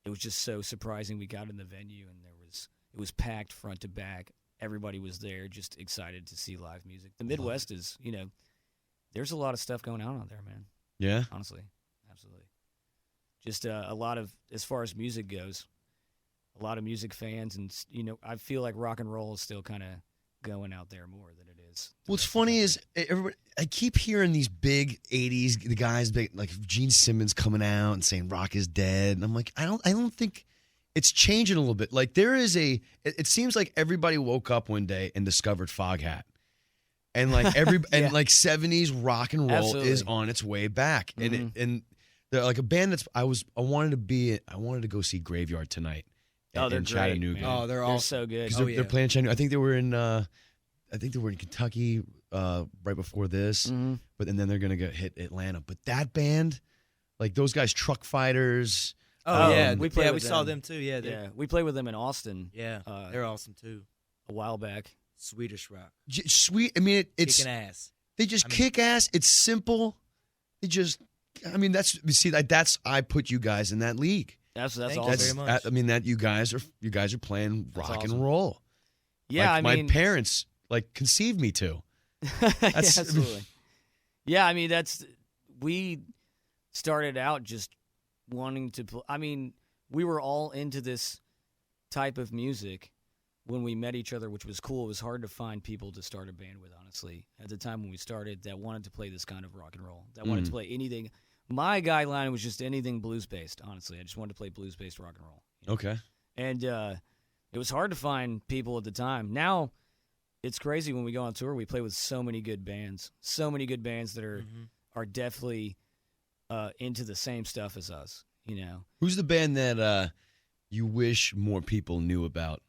it was just so surprising. We got in the venue, and it was packed front to back. Everybody was there, just excited to see live music. The Midwest is, there's a lot of stuff going on out there, man. Yeah. Honestly, absolutely. Just a lot of, as far as music goes, a lot of music fans, and I feel like rock and roll is still kind of going out there more than it is. What's funny is I keep hearing these big '80s the guys like Gene Simmons coming out and saying rock is dead, and I'm like, I don't think it's changing a little bit. Like there is it seems like everybody woke up one day and discovered Foghat. And like Yeah. and like 70s rock and roll Absolutely. is on its way back. Mhm. And they're like a band I wanted to go see Graveyard tonight Oh, they're in great, Chattanooga. man. Oh, they're They're all so good. Because Oh, they're yeah. playing Chattanooga. I think they were in Kentucky right before this, Mhm. but and then they're gonna hit Atlanta. But that band, like those guys, Truck Fighters. Oh yeah, we played we with saw them. them too. Yeah, Yeah, we played with them in Austin yeah, they're awesome too. a while back. Swedish rock, Sweet. I mean, it's kicking ass. they just I mean- kick ass. It's simple. They just I mean, that's I put you guys in that league. That's Thank you awesome. very much. I mean that you guys are playing That's rock awesome. and roll. Yeah, Like, I mean, my parents like conceived me to. yeah, That's- absolutely. Yeah, I mean we started out just wanting to play. I mean, we were all into this type of music when we met each other, which was cool. It was hard to find people to start a band with, honestly, at the time when we started that wanted to play this kind of rock and roll, that wanted to play anything. My guideline was just anything blues based, honestly. I just wanted to play blues based rock and roll. Okay. And it was hard to find people at the time. Now it's crazy when we go on tour. We play with so many good bands that are definitely into the same stuff as us. You know, Who's the band that you wish more people knew about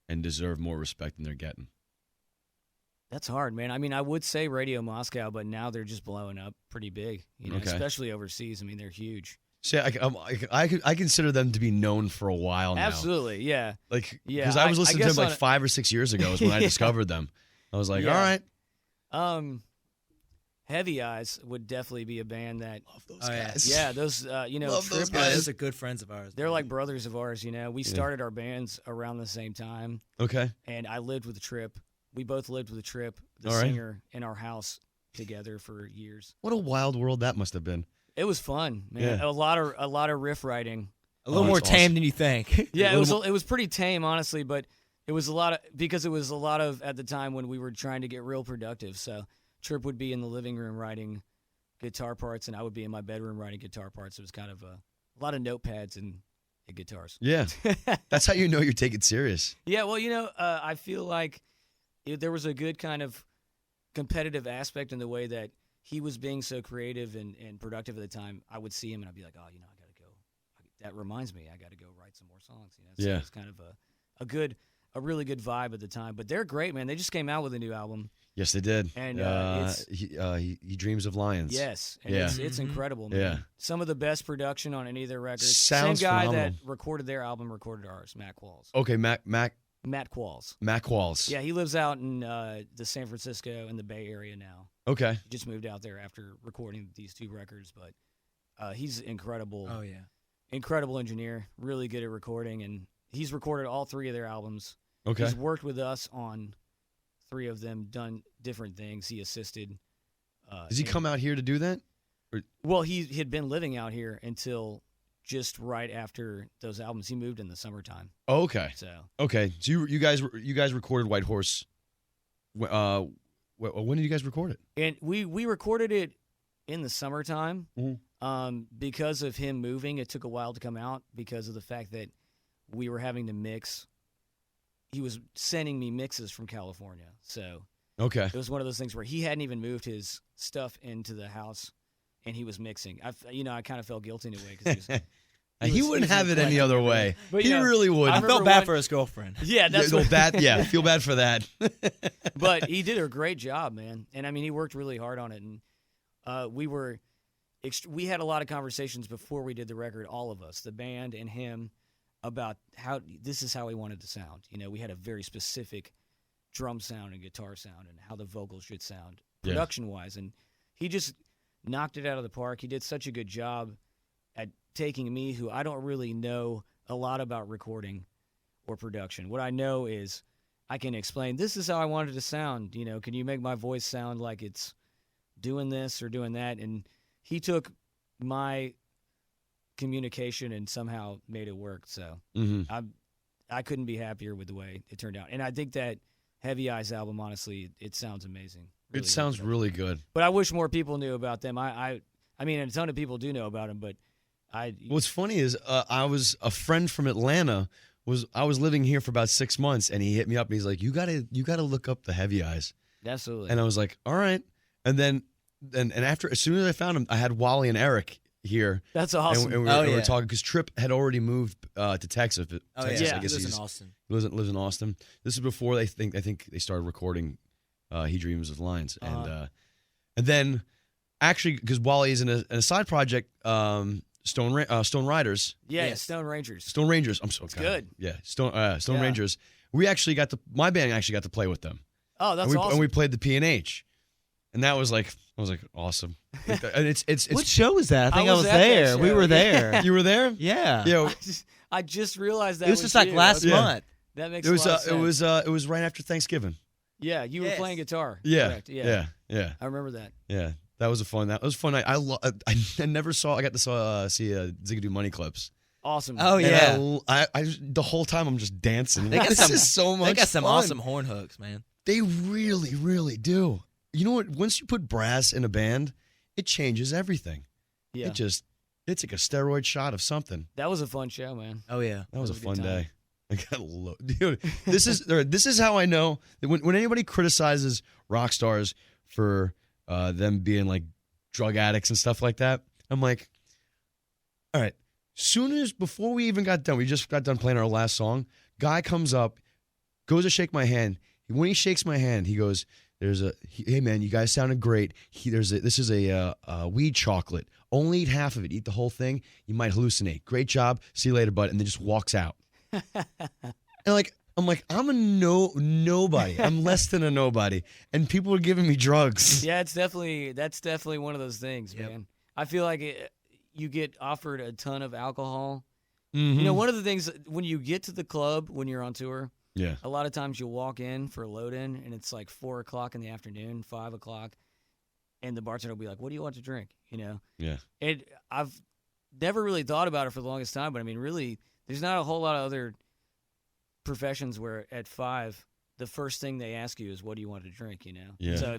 and deserve more respect than they're getting? that's hard, man. I mean, I would say Radio Moscow, but now they're just blowing up pretty big. You know, Okay. especially overseas. I mean, they're huge. See, I consider them to be known for a while now. Absolutely, yeah. Like, Yeah, because I was I listening to guess them like on a- 5 or 6 years ago is when I Yeah. discovered them. I was like, Yeah. all right. Heavy Eyes would definitely be a band that, Love those Oh, yeah. guys. yeah, those, you know, Love those Trip Yeah, guys. those are good friends of ours. they're like brothers of ours. You know, we started our bands around the same time. Okay. And I lived with Trip. We both lived with Trip, the All right. singer, in our house together for years. What a wild world that must have been. It was fun, man. Yeah. A lot of riff writing. a little Oh, more that's tame awesome. than you think. Yeah, A little it was pretty tame, honestly, but it was a lot of at the time when we were trying to get real productive. So Trip would be in the living room writing guitar parts, and I would be in my bedroom writing guitar parts. It was kind of a lot of notepads and guitars. Yeah. That's how you know you're taking it serious. Yeah, well, you know, I feel like there was a good kind of competitive aspect in the way that he was being so creative and productive at the time. I would see him and I'd be like, oh, you know, I got to go. That reminds me, I got to go write some more songs. You know, so Yeah. it's kind of a really good vibe at the time. But they're great, man. They just came out with a new album. Yes, they did. And, he dreams of lions. Yes, and Yeah. it's Mhm. incredible, man. Yeah. Some of the best production on any of their records. Sounds Same guy phenomenal. that recorded their album recorded ours, Matt Qualls. Okay, Mac Qualls. Walls. Yeah, he lives out in the San Francisco and the Bay Area now. Okay. He just moved out there after recording these 2 records, but he's incredible. Oh yeah. Incredible engineer, really good at recording, and he's recorded all 3 of their albums. Okay. He's worked with us on 3 of them, done different things. He assisted. Does he come out here to do that? Well, he had been living out here until just right after those albums. He moved in the summertime, Oh, okay. so Okay. So you guys recorded White Horse. When did you guys record it? and we recorded it in the summertime. Mhm. Because of him moving, it took a while to come out because of the fact that we were having to mix. He was sending me mixes from California, so Okay. it was one of those things where he hadn't even moved his stuff into the house, and he was mixing. I kind of felt guilty in a way because He wouldn't have it any other way. But, He you know, really would. I I remember felt bad one- for his girlfriend. yeah, that's Feel what, bad. Yeah, feel bad for that. but he did a great job, man. And I mean, he worked really hard on it, and we had a lot of conversations before we did the record, all of us, the band and him, about how this is how he wanted to sound. You know, we had a very specific drum sound and guitar sound and how the vocals should sound Yeah. production-wise, and he just knocked it out of the park. He did such a good job at taking me, who I don't really know a lot about recording or production. What I know is I can explain, this is how I wanted it to sound. You know, can you make my voice sound like it's doing this or doing that? And he took my communication and somehow made it work. So hmm I couldn't be happier with the way it turned out. And I think that Heavy Eyes album, honestly, it sounds amazing. Really, It sounds good. really good. But I wish more people knew about them. I mean, a ton of people do know about them, but What's funny is I was a friend from Atlanta. I was living here for about 6 months, and he hit me up and he's like, "You gotta look up the Heavy Eyes." absolutely. And I was like, "All right." And then after, as soon as I found him, I had Wally and Eric here, That's awesome. and we Oh, were yeah. talking because Tripp had already moved to Texas. Oh Texas, yeah. I guess He lives he's in Austin. lives in Austin. This is before I think they started recording He Dreams of Lions, and then actually because Wally is in a side project, Stone Riders. yeah, Yes. Stone Rangers. Stone Rangers. I'm so good. Yeah, Stone Yeah. Rangers. My band actually got to play with them. Oh, that's and we, awesome. And we played the P&H. and that was like I was like awesome. Like, and it's What show was that? I think I was at that there. We show, were yeah. there. you were there. Yeah. Yo, I just realized that It was just like you. last Yeah. month. That makes it was a lot of sense. it was right after Thanksgiving. Yeah, you were Yes. playing guitar. Yeah, Correct. Yeah. yeah. I remember that. Yeah, that was a fun. That was fun. I never saw. I got to see Zigadoo Money Clips. Awesome. Oh And yeah. I the whole time I'm just dancing. They got this some- is so much. They got some fun. awesome horn hooks, man. They really, really do. You know what? Once you put brass in a band, it changes everything. Yeah. It's like a steroid shot of something. That was a fun show, man. Oh yeah. That was a good fun time. day. I got dude. This is how I know that when anybody criticizes rock stars for them being like drug addicts and stuff like that, I'm like, all right. Before we even got done, we just got done playing our last song. Guy comes up, goes to shake my hand. When he shakes my hand, he goes, "Hey man, you guys sounded great. This is a weed chocolate. Only eat half of it. Eat the whole thing. You might hallucinate. Great job. See you later, bud." And then just walks out. And I'm like, I'm a nobody. I'm less than a nobody, and people are giving me drugs. Yeah, that's definitely one of those things, Yep. man. I feel like you get offered a ton of alcohol. Mhm. You know, one of the things when you get to the club when you're on tour, Yeah. a lot of times you'll walk in for a load in, and it's like 4:00 in the afternoon, 5:00, and the bartender will be like, "What do you want to drink?" You know, Yeah. and I've never really thought about it for the longest time, but I mean, really, there's not a whole lot of other professions where at 5, the first thing they ask you is, "What do you want to drink?" You know, Yeah. So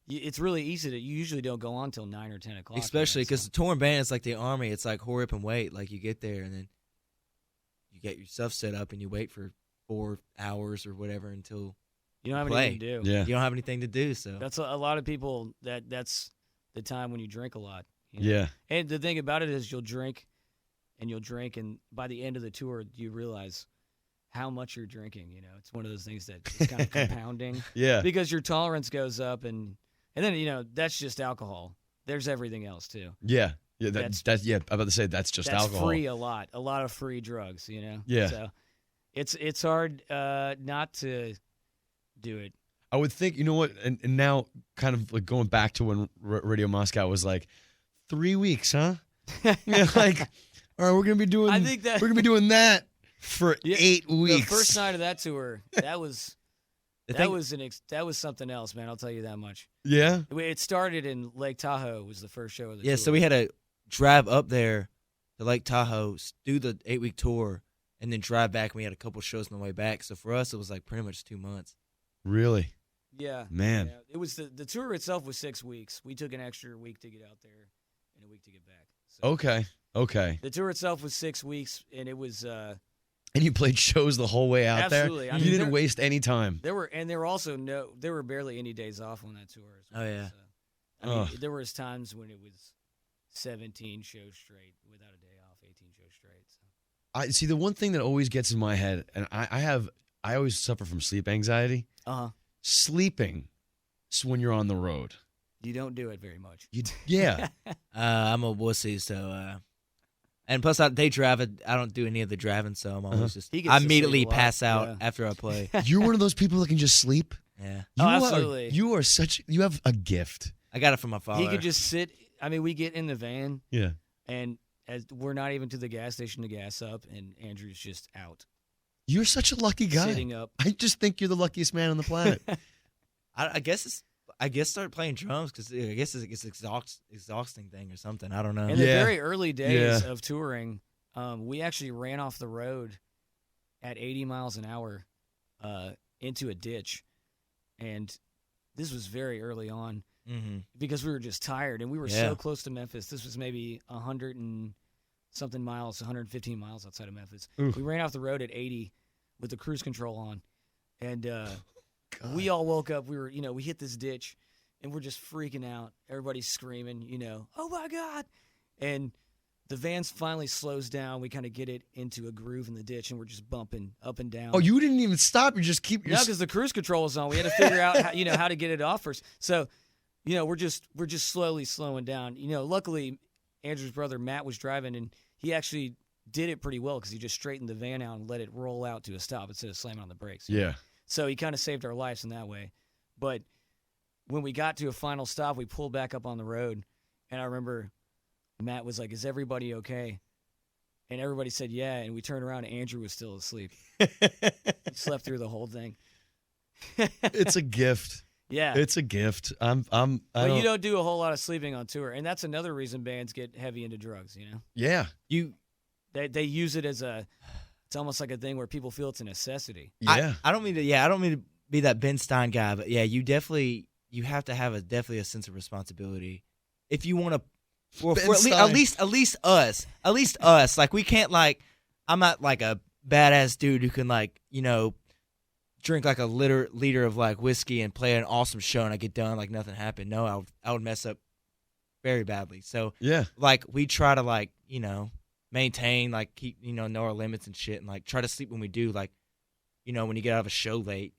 it's really easy to. You usually don't go on till 9 or 10:00. Especially man, because so. the touring band is like the army. It's like hurry up and wait. Like you get there and then you get your stuff set up and you wait for 4 hours or whatever until you don't have play. anything to do. Yeah. you don't have anything to do. So That's a lot of people. That's the time when you drink a lot. You know? Yeah. And the thing about it is, you'll drink, and by the end of the tour, you realize how much you're drinking. You know, it's one of those things that is kind of compounding Yeah. because your tolerance goes up, and then that's just alcohol. There's everything else too. Yeah. Yeah. That's- That's yeah. I'm about to say that's just That's alcohol. free a lot of free drugs. You know. Yeah. So it's hard not to do it. I would think, you know what, and now kind of like going back to when Radio Moscow was like 3 weeks, huh? Yeah, like, all right, we're gonna be doing. I think that- we're gonna be doing that for Yeah, 8 weeks. The first night of that tour, that was. the That thing- was something else, man. I'll tell you that much. Yeah. It started in Lake Tahoe. Was the first show of the yeah. tour. So we had to drive up there to Lake Tahoe, do the 8-week tour, and then drive back. And we had a couple shows on the way back. So for us, it was like pretty much 2 months. Really, yeah, man. yeah. It was the tour itself was 6 weeks. We took an extra week to get out there and a week to get back. So Okay. the tour itself was 6 weeks, and it was And you played shows the whole way out Absolutely. there. I You mean, didn't there- waste any time. there were barely any days off on that tour. As well. Oh, yeah. So, I mean, Ugh. there was times when it was 17 shows straight without a day off, 18 shows straight. So. I see the one thing that always gets in my head, and I always suffer from sleep anxiety. Sleeping when you're on the road. You don't do it very much. Yeah. I'm a wussy, so and plus they drive it. I don't do any of the driving, so I'm always just He gets I to sleep immediately a lot, pass out yeah. after I play. You're one of those people that can just sleep. Yeah, Oh, You absolutely. You are you have a gift. I got it from my father. He could just sit. I mean, we get in the van, Yeah. and as we're not even to the gas station to gas up, and Andrew's just out, You're such a lucky guy. sitting up. I just think you're the luckiest man on the planet. I guess start playing drums because I guess it's exhausting thing or something. I don't know. In the Yeah. very early days Yeah. of touring, we actually ran off the road at 80 miles an hour into a ditch, and this was very early on Mm-hmm. because we were just tired, and we were Yeah. so close to Memphis. This was maybe 100 and something miles, 115 miles outside of Memphis. Oof. We ran off the road at 80 with the cruise control on, and we all woke up. We hit this ditch, and we're just freaking out. Everybody's screaming, "Oh my God!" And the van finally slows down. We kind of get it into a groove in the ditch, and we're just bumping up and down. Oh, you didn't even stop. You just keep. No, because the cruise control is on. We had to figure out how to get it off first. So, we're just slowly slowing down. Luckily, Andrew's brother Matt was driving, and he actually did it pretty well because he just straightened the van out and let it roll out to a stop instead of slamming on the brakes. Yeah. So he kind of saved our lives in that way. But when we got to a final stop, we pulled back up on the road, and I remember Matt was like, "Is everybody okay?" And everybody said, "Yeah." And we turned around, and Andrew was still asleep. He slept through the whole thing. It's a gift. Yeah. It's a gift. I But don't, you don't do a whole lot of sleeping on tour, and that's another reason bands get heavy into drugs. You know, yeah. they use it as it's almost like a thing where people feel it's a necessity. Yeah. I don't mean to be that Ben Stein guy, but yeah, you have to have definitely a sense of responsibility if you want to. Well, Ben for Stein. at least us. Like we can't I'm not like a badass dude who can drink like a liter of like whiskey and play an awesome show and I get done like nothing happened. No, I would mess up very badly. So Yeah. like we try to maintain, like keep know our limits and shit, and like try to sleep when we do. Like when you get out of a show late,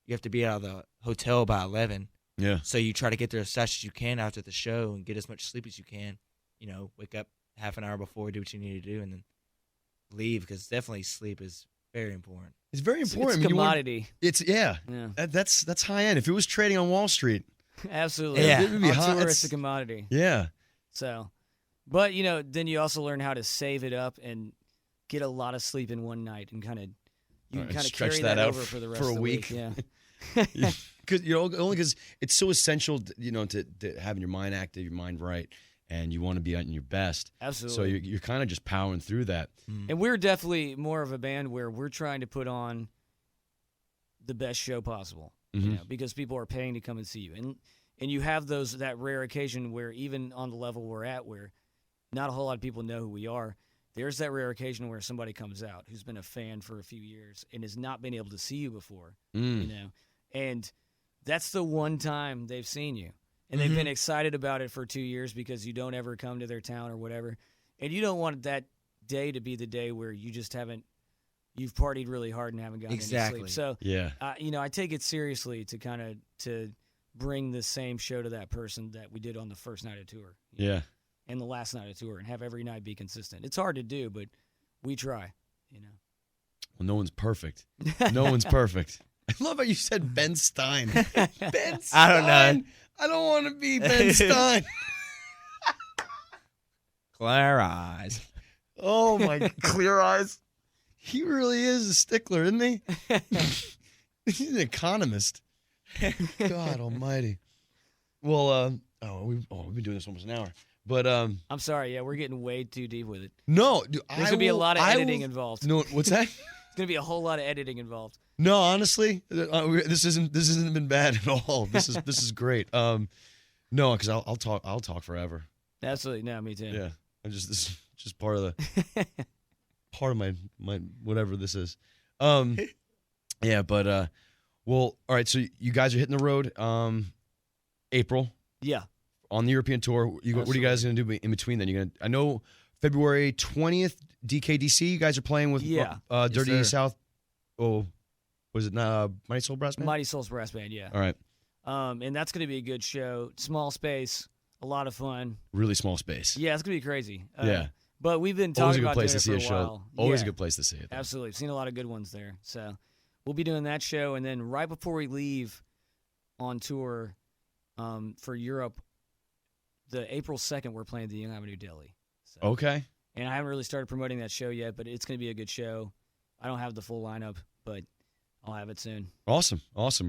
you have to be out of the hotel by 11. Yeah. So you try to get there as fast as you can after the show and get as much sleep as you can. Wake up half an hour before, do what you need to do, and then leave, because definitely sleep is very important. It's very It's important. a I mean, you want- commodity. yeah. Yeah, That's high end. If it was trading on Wall Street, absolutely. Yeah. it would be On hot. tour, It's- it's a commodity. Yeah. So, but then you also learn how to save it up and get a lot of sleep in one night, and kind of Right, kind of stretch carry that that out over for the rest for a of the week. Yeah. Because only because it's so essential, to having your mind active, your mind right, and you want to be on your best. Absolutely. So you're kind of just powering through that. And we're definitely more of a band where we're trying to put on the best show possible, Mhm. because people are paying to come and see you. And you have that rare occasion where even on the level we're at, where not a whole lot of people know who we are, there's that rare occasion where somebody comes out who's been a fan for a few years and has not been able to see you before, and that's the one time they've seen you. And they've been excited about it for 2 years because you don't ever come to their town or whatever. And you don't want that day to be the day where you just you've partied really hard and haven't gotten Exactly. any sleep. So, Yeah. I take it seriously to bring the same show to that person that we did on the first night of tour Yeah. and the last night of tour, and have every night be consistent. It's hard to do, but we try, Well, no one's perfect. No one's perfect. I love how you said Ben Stein. Ben Stein. I don't know. I don't want to be Ben Stein. Clear eyes. Oh my clear eyes. He really is a stickler, isn't he? He's an economist. God almighty. Well, we've been doing this almost an hour. But I'm sorry, yeah, we're getting way too deep with it. no, dude, There's going to be a lot of editing involved. No, what's that? There's going to be a whole lot of editing involved. No, honestly, this hasn't been bad at all. This is great. No, because I'll talk forever. Absolutely. No, me too. Yeah, this is just part of my whatever this is. Yeah, but well, all right. So you guys are hitting the road. April Yeah. on the European tour. What are you guys gonna do in between then? I know February 20th, DKDC. You guys are playing with Yeah. Dirty sir. South. Oh, was it not Mighty Soul Brass Band? Mighty Souls Brass Band, yeah. All right, And that's going to be a good show. Small space, a lot of fun. really small space. Yeah, it's going to be crazy. Yeah. But we've been Always talking a good about place doing to it see for a a show. while. Always a Yeah, good place to see it. though. absolutely. I've seen a lot of good ones there. So we'll be doing that show. And then right before we leave on tour for Europe, the April 2nd, we're playing at the Young Avenue Deli. So, Okay. And I haven't really started promoting that show yet, but it's going to be a good show. I don't have the full lineup, but I'll have it soon. Awesome.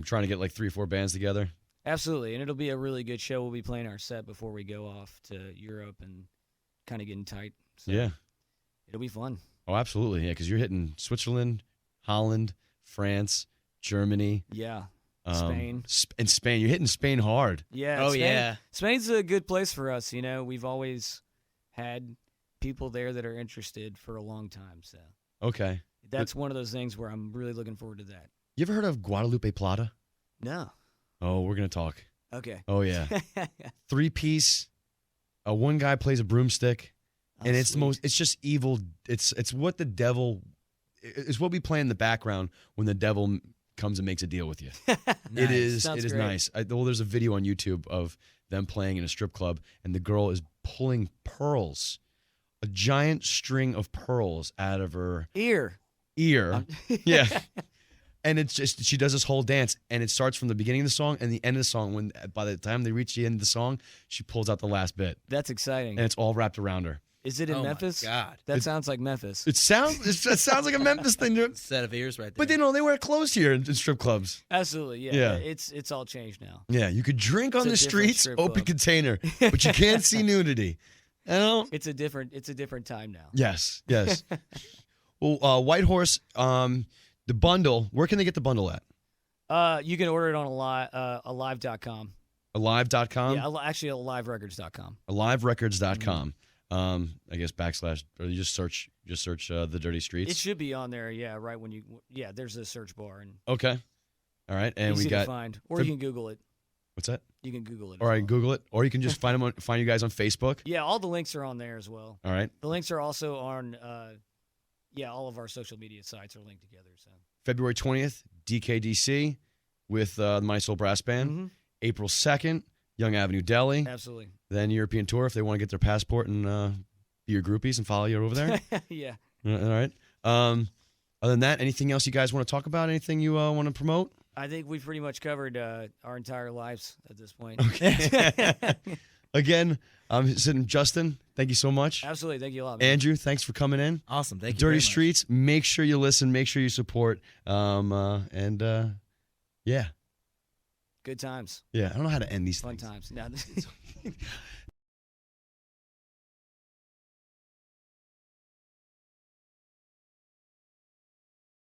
Trying to get like 3 or 4 bands together. Absolutely, and it'll be a really good show. We'll be playing our set before we go off to Europe and kind of getting tight. So Yeah. it'll be fun. Oh, absolutely. Yeah, because you're hitting Switzerland, Holland, France, Germany, Yeah, Spain. Spain. And Spain. You're hitting Spain hard. Yeah. Oh, Spain- yeah. Spain's a good place for us. We've always had people there that are interested for a long time. So Okay. that's one of those things where I'm really looking forward to that. You ever heard of Guadalupe Plata? No. Oh, we're gonna talk. Okay. Oh yeah. 3-piece. One guy plays a broomstick, and Oh, it's the sweet. most. It's just evil. It's what the devil. It's what we play in the background when the devil comes and makes a deal with you. It is. Sounds It is great. nice. There's a video on YouTube of them playing in a strip club, and the girl is pulling pearls, a giant string of pearls out of her Ear. ear. Yeah. And it's just she does this whole dance, and it starts from the beginning of the song and the end of the song. When by the time they reach the end of the song, she pulls out the last bit, That's exciting. and it's all wrapped around her. Is it in Oh my Memphis? God. That sounds like Memphis. It sounds like a Memphis thing, dude. Set of ears right there. But they wear clothes here in strip clubs. Absolutely, yeah. Yeah. It's all changed now. Yeah, you could drink on It's the a different streets, strip open club. container, but you can't see nudity. You know? It's a different time now. Yes. Well, White Horse, the bundle. Where can they get the bundle at? You can order it on alive.com. Alive.com. Yeah, actually aliverecords.com. Aliverecords.com. I guess / or you just search the Dirty Streets. It should be on there, yeah, right when you there's a search bar and Okay. All right, and easy we got to find. Or you can Google it. what's that? You can Google it. All as right, well. Google it, or you can just find you guys on Facebook. Yeah, all the links are on there as well. All right, The links are also on all of our social media sites are linked together. So February 20th, DKDC with the Mighty Soul Brass Band. Mhm. April 2nd, Young Avenue Deli. Absolutely. Then European Tour if they want to get their passport and be your groupies and follow you over there. Yeah. All right. Other than that, anything else you guys want to talk about? Anything you want to promote? I think we've pretty much covered our entire lives at this point. Okay. Again, I'm sitting. Justin, thank you so much. Absolutely. Thank you a lot, man. Andrew, thanks for coming in. Awesome. Thank you. Dirty very much. Streets. Make sure you listen. Make sure you support. Yeah. Good times. Yeah. I don't know how to end these Fun things. times. Now,